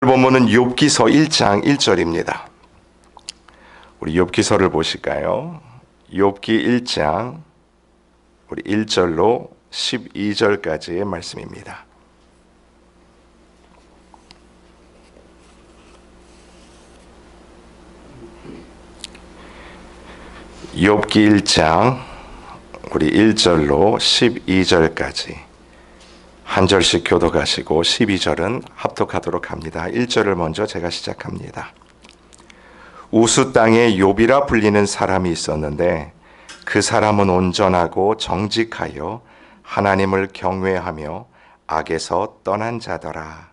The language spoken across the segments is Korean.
본문은 욥기서 1장 1절입니다. 우리 욥기서를 보실까요? 욥기 1장 우리 1절로 12절까지의 말씀입니다. 욥기 1장 우리 1절로 12절까지 한 절씩 교독하시고 12절은 합독하도록 합니다. 1절을 먼저 제가 시작합니다. 우스 땅에 욥이라 불리는 사람이 있었는데 그 사람은 온전하고 정직하여 하나님을 경외하며 악에서 떠난 자더라.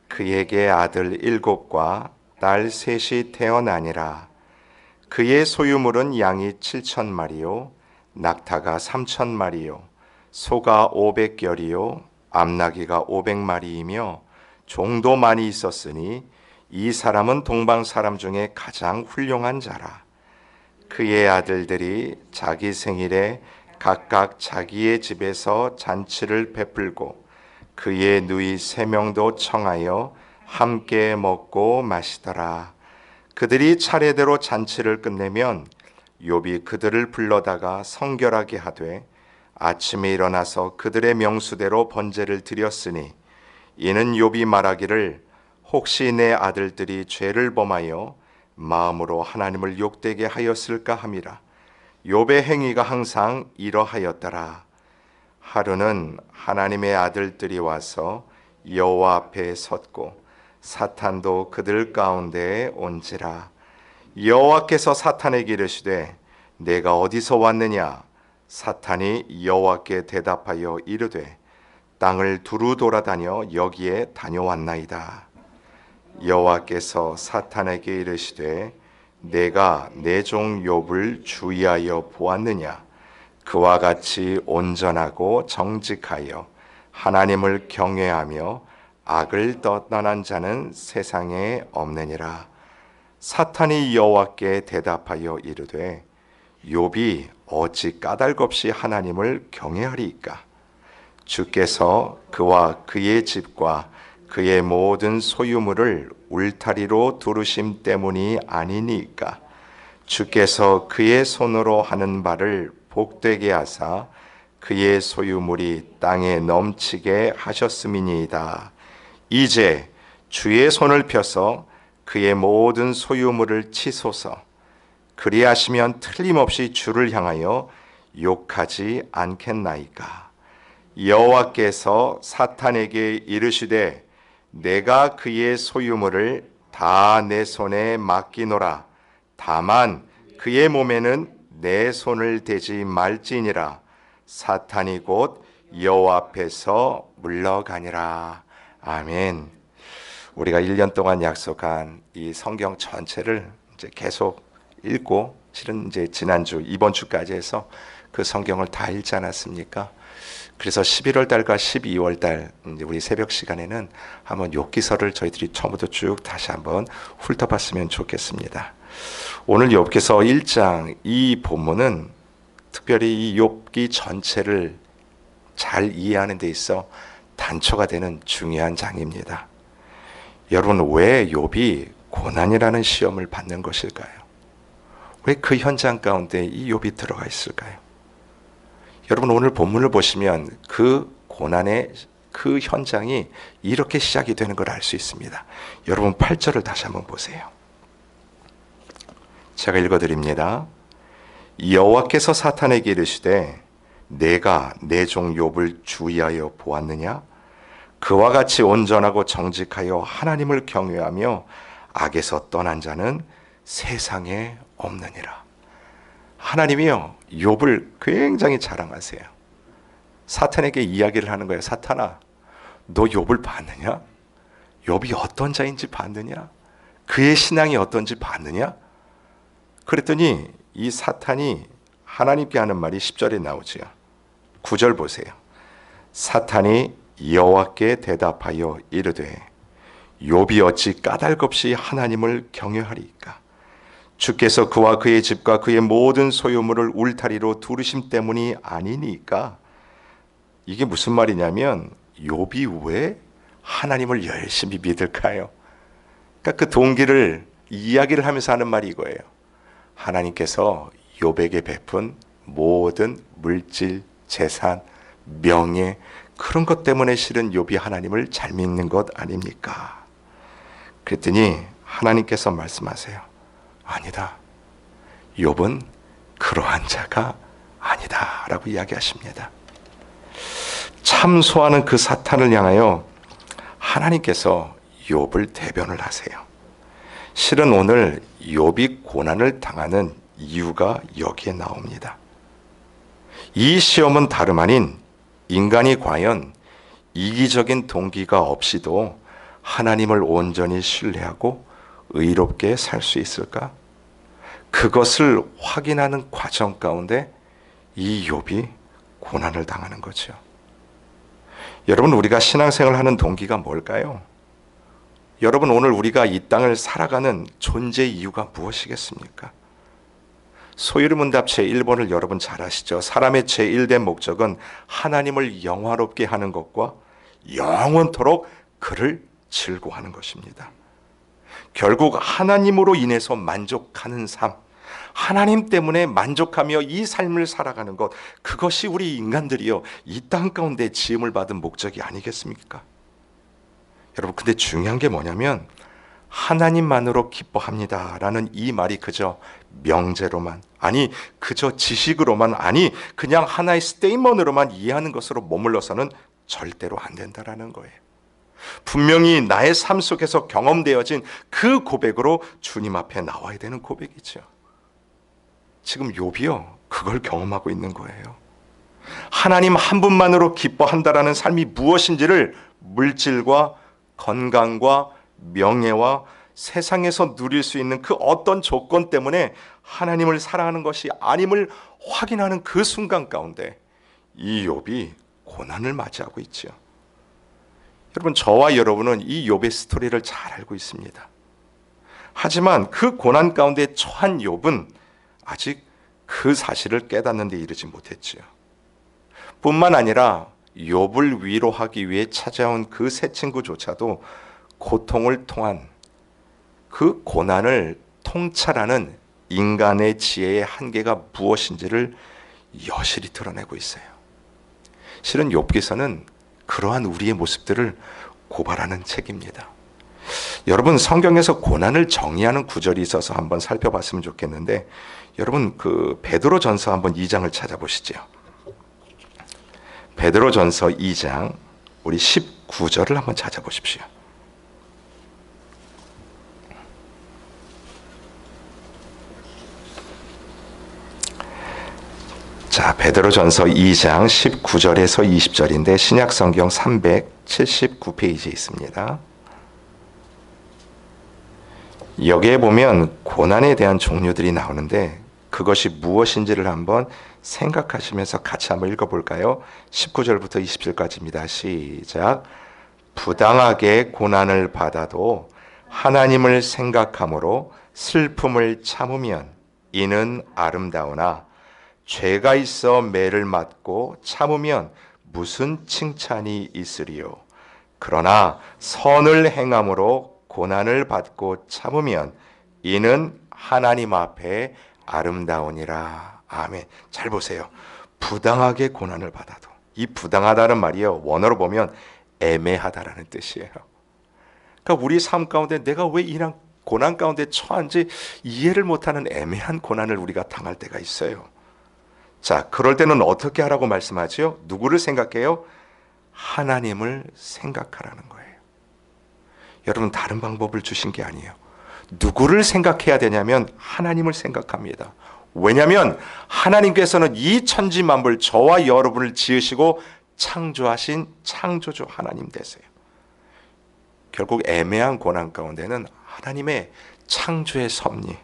그에게 아들 7과 딸 3이 태어나니라. 그의 소유물은 양이 7,000마리요 낙타가 3,000마리요 소가 500결이요 암나귀가 500마리이며 종도 많이 있었으니 이 사람은 동방 사람 중에 가장 훌륭한 자라. 그의 아들들이 자기 생일에 각각 자기의 집에서 잔치를 베풀고 그의 누이 3명도 청하여 함께 먹고 마시더라. 그들이 차례대로 잔치를 끝내면 욥이 그들을 불러다가 성결하게 하되 아침에 일어나서 그들의 명수대로 번제를 드렸으니 이는 욥이 말하기를 혹시 내 아들들이 죄를 범하여 마음으로 하나님을 욕되게 하였을까 함이라. 욥의 행위가 항상 이러하였더라. 하루는 하나님의 아들들이 와서 여호와 앞에 섰고 사탄도 그들 가운데에 온지라. 여호와께서 사탄에게 이르시되 내가 어디서 왔느냐? 사탄이 여호와께 대답하여 이르되 땅을 두루 돌아다녀 여기에 다녀왔나이다. 여호와께서 사탄에게 이르시되 내가 내 종 욥을 주의하여 보았느냐? 그와 같이 온전하고 정직하여 하나님을 경외하며 악을 떠난 자는 세상에 없느니라. 사탄이 여호와께 대답하여 이르되 욥이 어찌 까닭없이 하나님을 경외하리이까? 주께서 그와 그의 집과 그의 모든 소유물을 울타리로 두르심 때문이 아니니까? 주께서 그의 손으로 하는 바를 복되게 하사 그의 소유물이 땅에 넘치게 하셨음이니이다. 이제 주의 손을 펴서 그의 모든 소유물을 치소서. 그리하시면 틀림없이 주를 향하여 욕하지 않겠나이까? 여호와께서 사탄에게 이르시되 내가 그의 소유물을 다 내 손에 맡기노라. 다만 그의 몸에는 내 손을 대지 말지니라. 사탄이 곧 여호와 앞에서 물러가니라. 아멘. 우리가 1년 동안 약속한 이 성경 전체를 이제 계속 읽고 실은 이제 지난주 이번 주까지 해서 그 성경을 다 읽지 않았습니까? 그래서 11월 달과 12월 달 이제 우리 새벽 시간에는 한번 욥기서를 저희들이 처음부터 쭉 다시 한번 훑어봤으면 좋겠습니다. 오늘 욥기서 1장 이 본문은 특별히 이 욥기 전체를 잘 이해하는 데 있어 단초가 되는 중요한 장입니다. 여러분, 왜 욥이 고난이라는 시험을 받는 것일까요? 왜 그 현장 가운데 이 욥이 들어가 있을까요? 여러분, 오늘 본문을 보시면 그 고난의 그 현장이 이렇게 시작이 되는 걸 알 수 있습니다. 여러분 8절을 다시 한번 보세요. 제가 읽어드립니다. 여호와께서 사탄에게 이르시되 내가 내 종 욥을 주의하여 보았느냐? 그와 같이 온전하고 정직하여 하나님을 경외하며 악에서 떠난 자는 세상에 없느니라. 하나님이요 욥을 굉장히 자랑하세요. 사탄에게 이야기를 하는 거예요. 사탄아, 너 욥을 봤느냐? 욥이 어떤 자인지 봤느냐? 그의 신앙이 어떤지 봤느냐? 그랬더니 이 사탄이 하나님께 하는 말이 10절에 나오지요. 9절 보세요. 사탄이 여호와께 대답하여 이르되 욥이 어찌 까닭없이 하나님을 경외하리이까? 주께서 그와 그의 집과 그의 모든 소유물을 울타리로 두르심 때문이 아니니까? 이게 무슨 말이냐면 욥이 왜 하나님을 열심히 믿을까요? 그러니까 그 동기를 이야기를 하면서 하는 말이 이거예요. 하나님께서 욥에게 베푼 모든 물질, 재산, 명예 그런 것 때문에 실은 욥이 하나님을 잘 믿는 것 아닙니까? 그랬더니 하나님께서 말씀하세요. 아니다. 욥은 그러한 자가 아니다 라고 이야기하십니다. 참소하는 그 사탄을 향하여 하나님께서 욥을 대변을 하세요. 실은 오늘 욥이 고난을 당하는 이유가 여기에 나옵니다. 이 시험은 다름 아닌 인간이 과연 이기적인 동기가 없이도 하나님을 온전히 신뢰하고 의롭게 살 수 있을까? 그것을 확인하는 과정 가운데 이 욥이 고난을 당하는 거죠. 여러분, 우리가 신앙생활을 하는 동기가 뭘까요? 여러분, 오늘 우리가 이 땅을 살아가는 존재 이유가 무엇이겠습니까? 소유문답 제1번을 여러분 잘 아시죠? 사람의 제1된 목적은 하나님을 영화롭게 하는 것과 영원토록 그를 즐거워하는 것입니다. 결국 하나님으로 인해서 만족하는 삶, 하나님 때문에 만족하며 이 삶을 살아가는 것, 그것이 우리 인간들이요 이 땅 가운데 지음을 받은 목적이 아니겠습니까? 여러분, 근데 중요한 게 뭐냐면 하나님만으로 기뻐합니다 라는 이 말이 그저 명제로만, 아니 그저 지식으로만, 아니 그냥 하나의 스테이먼으로만 이해하는 것으로 머물러서는 절대로 안 된다라는 거예요. 분명히 나의 삶 속에서 경험되어진 그 고백으로 주님 앞에 나와야 되는 고백이죠. 지금 욥이요 그걸 경험하고 있는 거예요. 하나님 한 분만으로 기뻐한다라는 삶이 무엇인지를 물질과 건강과 명예와 세상에서 누릴 수 있는 그 어떤 조건 때문에 하나님을 사랑하는 것이 아님을 확인하는 그 순간 가운데 이 욥이 고난을 맞이하고 있죠. 여러분, 저와 여러분은 이 욥의 스토리를 잘 알고 있습니다. 하지만 그 고난 가운데 처한 욥은 아직 그 사실을 깨닫는 데 이르지 못했지요. 뿐만 아니라 욥을 위로하기 위해 찾아온 그 새 친구조차도 고통을 통한 그 고난을 통찰하는 인간의 지혜의 한계가 무엇인지를 여실히 드러내고 있어요. 실은 욥기서는 그러한 우리의 모습들을 고발하는 책입니다. 여러분, 성경에서 고난을 정의하는 구절이 있어서 한번 살펴봤으면 좋겠는데, 여러분 그 베드로전서 한번 2장을 찾아보시죠. 베드로전서 2장 우리 19절을 한번 찾아보십시오. 자, 베드로전서 2장 19절에서 20절인데 신약성경 379페이지에 있습니다. 여기에 보면 고난에 대한 종류들이 나오는데 그것이 무엇인지를 한번 생각하시면서 같이 한번 읽어볼까요? 19절부터 20절까지입니다. 시작. 부당하게 고난을 받아도 하나님을 생각함으로 슬픔을 참으면 이는 아름다우나 죄가 있어 매를 맞고 참으면 무슨 칭찬이 있으리요. 그러나 선을 행함으로 고난을 받고 참으면 이는 하나님 앞에 아름다우니라. 아멘. 잘 보세요. 부당하게 고난을 받아도, 이 부당하다는 말이요 원어로 보면 애매하다라는 뜻이에요. 그러니까 우리 삶 가운데 내가 왜 이런 고난 가운데 처한지 이해를 못하는 애매한 고난을 우리가 당할 때가 있어요. 자, 그럴 때는 어떻게 하라고 말씀하지요? 누구를 생각해요? 하나님을 생각하라는 거예요. 여러분, 다른 방법을 주신 게 아니에요. 누구를 생각해야 되냐면 하나님을 생각합니다. 왜냐하면 하나님께서는 이 천지만물 저와 여러분을 지으시고 창조하신 창조주 하나님 되세요. 결국 애매한 고난 가운데는 하나님의 창조의 섭리,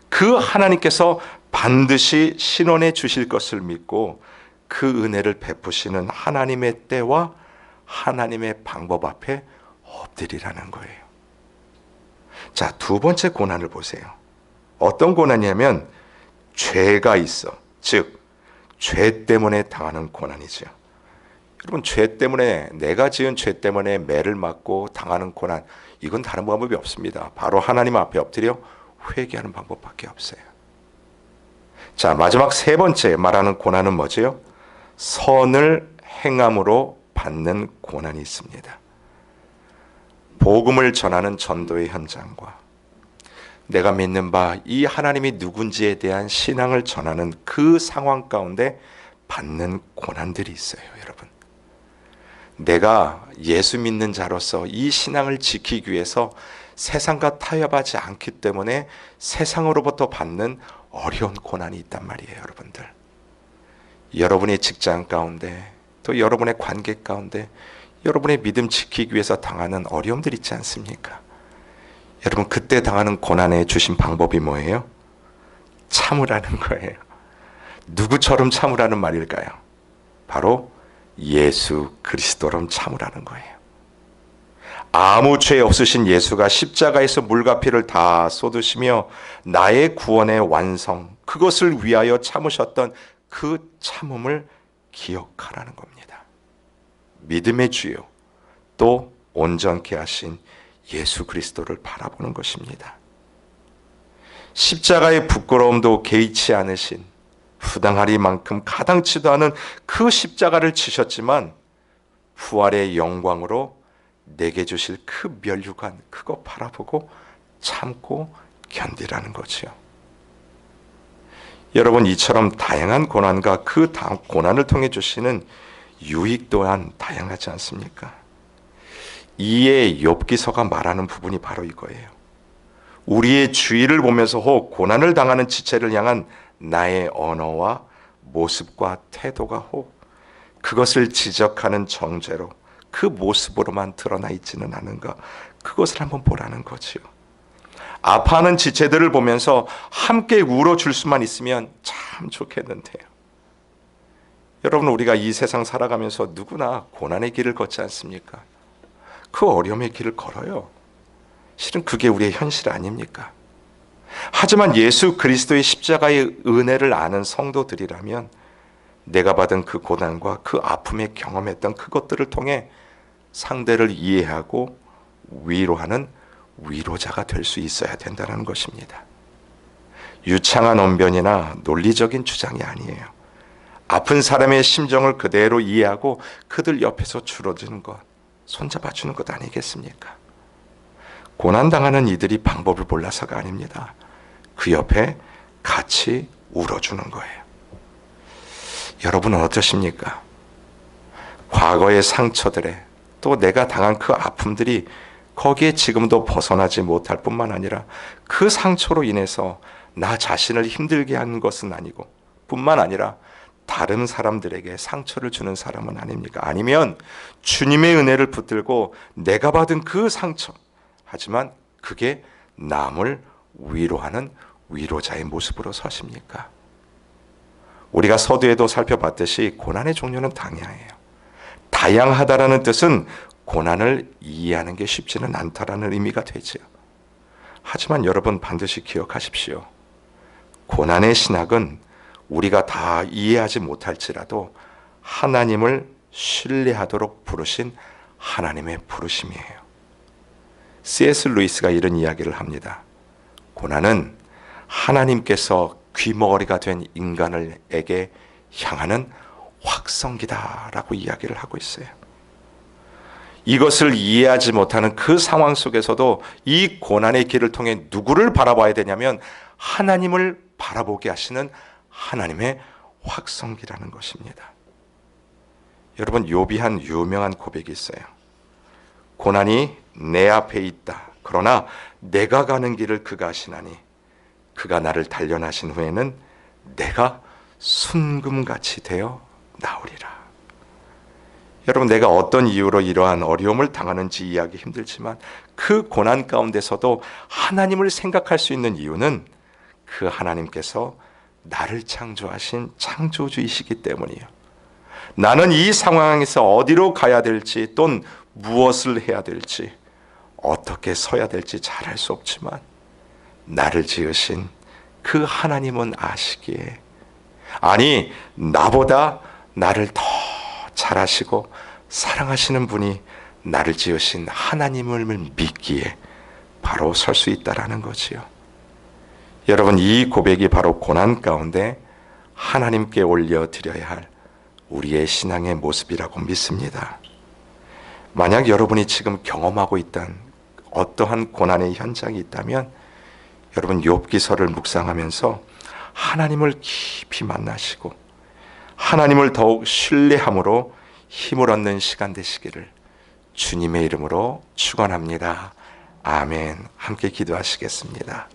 그 하나님께서 반드시 신원해 주실 것을 믿고 그 은혜를 베푸시는 하나님의 때와 하나님의 방법 앞에 엎드리라는 거예요. 자, 두 번째 고난을 보세요. 어떤 고난이냐면 죄가 있어, 즉 죄 때문에 당하는 고난이죠. 여러분, 죄 때문에, 내가 지은 죄 때문에 매를 맞고 당하는 고난, 이건 다른 방법이 없습니다. 바로 하나님 앞에 엎드려 회개하는 방법밖에 없어요. 자, 마지막 세 번째 말하는 고난은 뭐지요? 선을 행함으로 받는 고난이 있습니다. 복음을 전하는 전도의 현장과 내가 믿는 바 이 하나님이 누군지에 대한 신앙을 전하는 그 상황 가운데 받는 고난들이 있어요, 여러분. 내가 예수 믿는 자로서 이 신앙을 지키기 위해서 세상과 타협하지 않기 때문에 세상으로부터 받는 어려운 고난이 있단 말이에요, 여러분들. 여러분의 직장 가운데, 또 여러분의 관계 가운데 여러분의 믿음 지키기 위해서 당하는 어려움들 있지 않습니까? 여러분, 그때 당하는 고난에 주신 방법이 뭐예요? 참으라는 거예요. 누구처럼 참으라는 말일까요? 바로 예수 그리스도처럼 참으라는 거예요. 아무 죄 없으신 예수가 십자가에서 물과 피를 다 쏟으시며 나의 구원의 완성, 그것을 위하여 참으셨던 그 참음을 기억하라는 겁니다. 믿음의 주요, 또 온전케 하신 예수 그리스도를 바라보는 것입니다. 십자가의 부끄러움도 개의치 않으신, 부당하리만큼 가당치도 않은 그 십자가를 지셨지만 부활의 영광으로 내게 주실 그 면류관, 그거 바라보고 참고 견디라는 거지요. 여러분, 이처럼 다양한 고난과 그 고난을 통해 주시는 유익 또한 다양하지 않습니까? 이에 욥기서가 말하는 부분이 바로 이거예요. 우리의 주위를 보면서 혹 고난을 당하는 지체를 향한 나의 언어와 모습과 태도가 혹 그것을 지적하는 정죄로 그 모습으로만 드러나 있지는 않은가, 그것을 한번 보라는 거지요. 아파하는 지체들을 보면서 함께 울어줄 수만 있으면 참 좋겠는데요. 여러분, 우리가 이 세상 살아가면서 누구나 고난의 길을 걷지 않습니까? 그 어려움의 길을 걸어요. 실은 그게 우리의 현실 아닙니까? 하지만 예수 그리스도의 십자가의 은혜를 아는 성도들이라면 내가 받은 그 고난과 그 아픔에 경험했던 그것들을 통해 상대를 이해하고 위로하는 위로자가 될 수 있어야 된다는 것입니다. 유창한 언변이나 논리적인 주장이 아니에요. 아픈 사람의 심정을 그대로 이해하고 그들 옆에서 줄어드는 것, 손잡아주는 것 아니겠습니까? 고난당하는 이들이 방법을 몰라서가 아닙니다. 그 옆에 같이 울어주는 거예요. 여러분은 어떠십니까? 과거의 상처들에 또 내가 당한 그 아픔들이 거기에 지금도 벗어나지 못할 뿐만 아니라 그 상처로 인해서 나 자신을 힘들게 하는 것은 아니고 뿐만 아니라 다른 사람들에게 상처를 주는 사람은 아닙니까? 아니면 주님의 은혜를 붙들고 내가 받은 그 상처, 하지만 그게 남을 위로하는 위로자의 모습으로 서십니까? 우리가 서두에도 살펴봤듯이 고난의 종류는 다양해요. 다양하다라는 뜻은 고난을 이해하는 게 쉽지는 않다라는 의미가 되죠. 하지만 여러분, 반드시 기억하십시오. 고난의 신학은 우리가 다 이해하지 못할지라도 하나님을 신뢰하도록 부르신 하나님의 부르심이에요. C.S. 루이스가 이런 이야기를 합니다. 고난은 하나님께서 귀머거리가 된 인간에게 향하는 확성기다라고 이야기를 하고 있어요. 이것을 이해하지 못하는 그 상황 속에서도 이 고난의 길을 통해 누구를 바라봐야 되냐면 하나님을 바라보게 하시는 하나님의 확성기라는 것입니다. 여러분, 욥이 한 유명한 고백이 있어요. 고난이 내 앞에 있다. 그러나 내가 가는 길을 그가 아시나니 그가 나를 단련하신 후에는 내가 순금같이 되어 나오리라. 여러분, 내가 어떤 이유로 이러한 어려움을 당하는지 이해하기 힘들지만 그 고난 가운데서도 하나님을 생각할 수 있는 이유는 그 하나님께서 나를 창조하신 창조주이시기 때문이에요. 나는 이 상황에서 어디로 가야 될지 또는 무엇을 해야 될지 어떻게 서야 될지 잘 알 수 없지만 나를 지으신 그 하나님은 아시기에, 아니 나보다 나를 더 잘하시고 사랑하시는 분이 나를 지으신 하나님을 믿기에 바로 설 수 있다라는 거지요. 여러분, 이 고백이 바로 고난 가운데 하나님께 올려드려야 할 우리의 신앙의 모습이라고 믿습니다. 만약 여러분이 지금 경험하고 있던 어떠한 고난의 현장이 있다면 여러분, 욥기서를 묵상하면서 하나님을 깊이 만나시고 하나님을 더욱 신뢰함으로 힘을 얻는 시간 되시기를 주님의 이름으로 축원합니다. 아멘. 함께 기도하시겠습니다.